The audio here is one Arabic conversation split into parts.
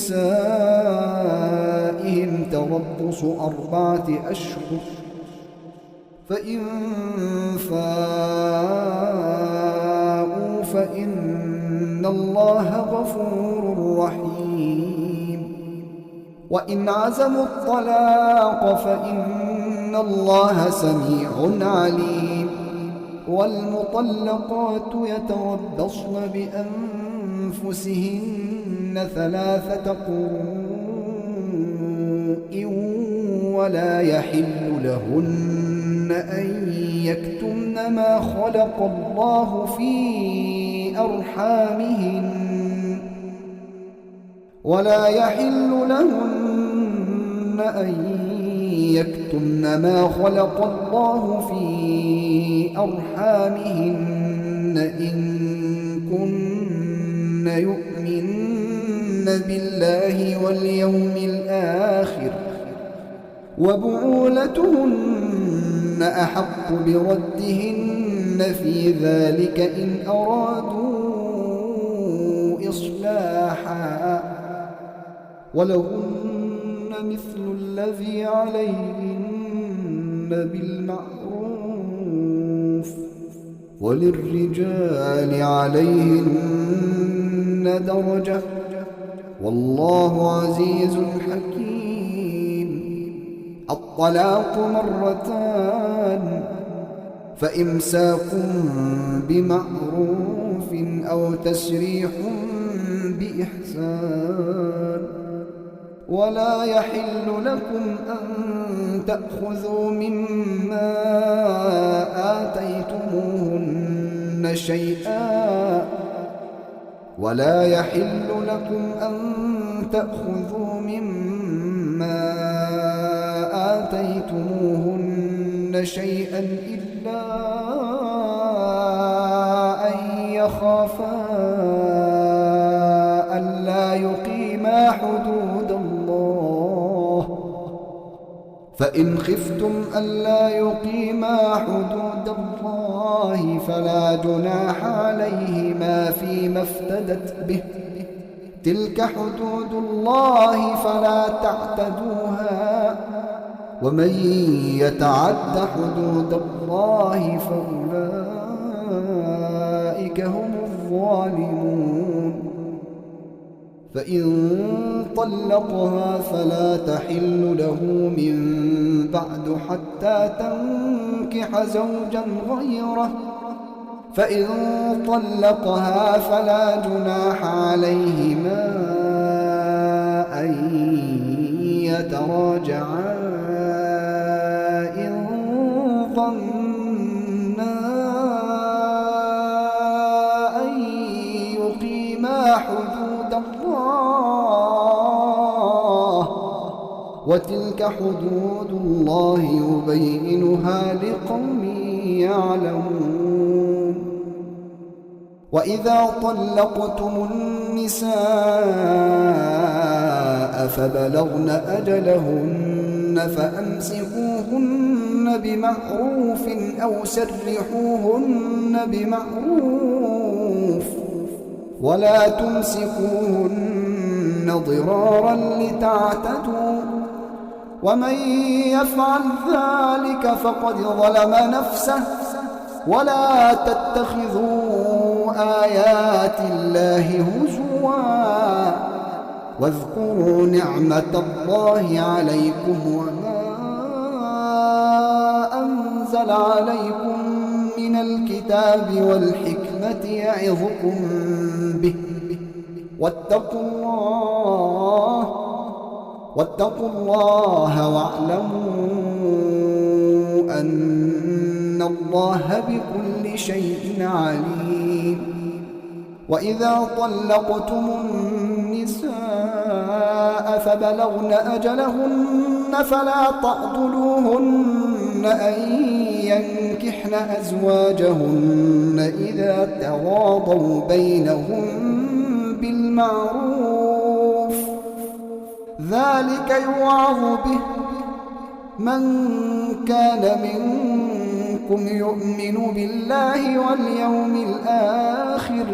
نسائهم تربص 4 أشهر، فإن فاءوا فإن الله غفور رحيم. وإن عزموا الطلاق فإن الله سميع عليم. والمطلقات يتربصن بأنفسهن 3 قروء، ولا يحل لهن أن يكتمن ما خلق الله في أرحامهن إن كن يؤمن بالله واليوم الآخر، وبعولتهن أحق بردهن في ذلك إن أرادوا إصلاحا، ولهن مثل الذي عليهن بالمعروف، وللرجال عليهن درجة، والله عزيز حكيم. الطلاق 2، فإمساك بمعروف أو تسريح بإحسان. ولا يحل لكم أن تأخذوا مما آتيتموهن شيئا، إلا أن يخافا ألا يقيما حدود الله، فإن خفتم ألا يقيما حدود الله فلا جناح عليهما فيما افتدت به، تلك حدود الله فلا تعتدوها، ومن يتعد حدود الله فأولئك هم الظالمون. فإن طلقها فلا تحل له من بعد حتى تنكح زوجا غيره، فإن طلقها فلا جناح عليهما أن يتراجعا إن ظنا أن يقيما حدود الله، وتلك حدود الله يبينها لقوم يعلمون. وإذا طلقتم النساء فبلغن أجلهن فأمسكوهن بمعروف أو سرحوهن بمعروف، ولا تمسكوهن ضرارا لتعتدوا، ومن يفعل ذلك فقد ظلم نفسه. ولا تتخذوا آيات الله هزوا، واذكروا نعمة الله عليكم وما أنزل عليكم من الكتاب والحكمة يعظكم به، واتقوا الله واعلموا أن الله بكل شيء عليم. وإذا طلقتم النساء فبلغن أجلهن فلا تعضلوهن أن ينكحن أزواجهن إذا تراضوا بينهم بالمعروف، ذلك يوعظ به من كان منكم يؤمن بالله واليوم الآخر،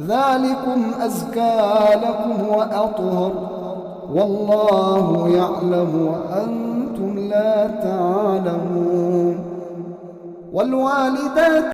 ذلكم أزكى لكم وأطهر والله يعلم وأنتم لا تعلمون والوالدات